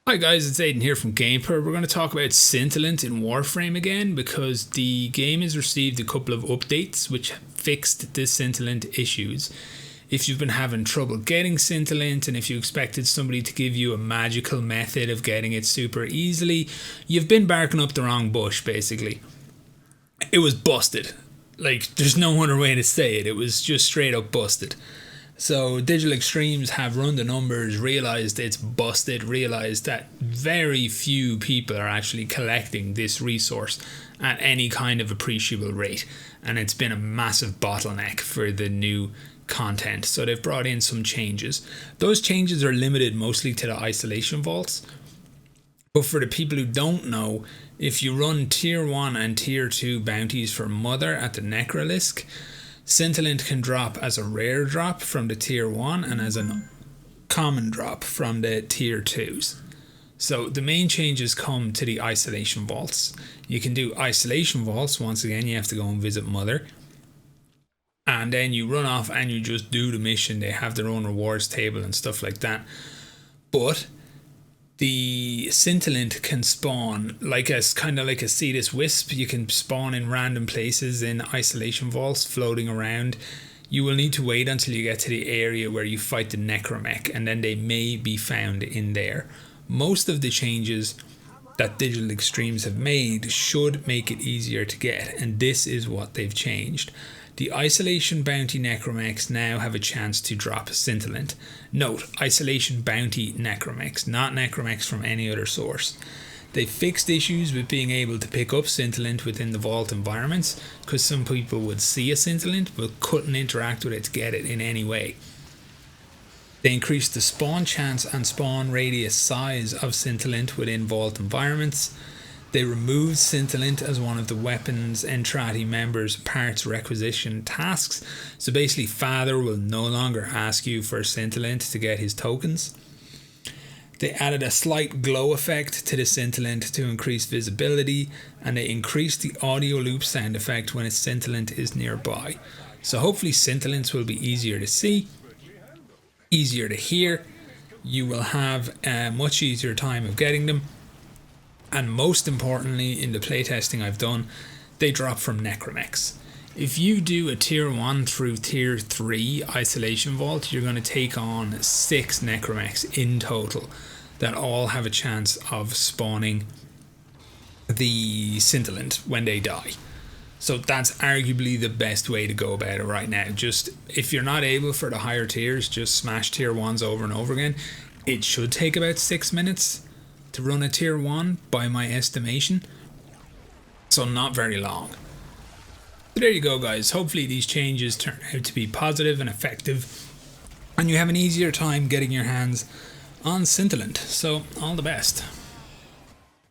Hi guys, it's Aiden here from GamePro. We're going to talk about Scintillant in Warframe again because the game has received a couple of updates which fixed the Scintillant issues. If you've been having trouble getting Scintillant and if you expected somebody to give you a magical method of getting it super easily, you've been barking up the wrong bush basically. It was busted. Like, there's no other way to say it. It was just straight up busted. So Digital Extremes have run the numbers, realised it's busted, realised that very few people are actually collecting this resource at any kind of appreciable rate. And it's been a massive bottleneck for the new content. So they've brought in some changes. Those changes are limited mostly to the isolation vaults. But for the people who don't know, if you run tier 1 and tier 2 bounties for Mother at the Necrolisk, Scintillant can drop as a rare drop from the tier 1 and as a common drop from the tier 2s. So the main changes come to the isolation vaults. You can do isolation vaults. Once again, you have to go and visit Mother. And then you run off and you just do the mission. They have their own rewards table and stuff like that. But the Scintillant can spawn kind of like a Cetus Wisp. You can spawn in random places in isolation vaults floating around. You will need to wait until you get to the area where you fight the Necromech, and then they may be found in there. Most of the changes that Digital Extremes have made should make it easier to get, and this is what they've changed. The Isolation Bounty Necromechs now have a chance to drop Scintillant. Note, Isolation Bounty Necromechs, not Necromechs from any other source. They fixed issues with being able to pick up Scintillant within the vault environments, because some people would see a Scintillant but couldn't interact with it to get it in any way. They increased the spawn chance and spawn radius size of Scintillant within vault environments. They removed Scintillant as one of the weapons Entrati members' parts requisition tasks. So basically, Father will no longer ask you for Scintillant to get his tokens. They added a slight glow effect to the Scintillant to increase visibility, and they increased the audio loop sound effect when a Scintillant is nearby. So hopefully Scintillants will be easier to see, easier to hear. You will have a much easier time of getting them. And most importantly, in the playtesting I've done, they drop from Necromechs. If you do a tier 1 through tier 3 isolation vault, you're going to take on 6 Necromechs in total that all have a chance of spawning the Scintillant when they die. So that's arguably the best way to go about it right now. Just if you're not able for the higher tiers, just smash tier 1s over and over again. It should take about 6 minutes to run a tier 1 by my estimation, so not very long. So there you go guys, hopefully these changes turn out to be positive and effective and you have an easier time getting your hands on Scintillant, so all the best.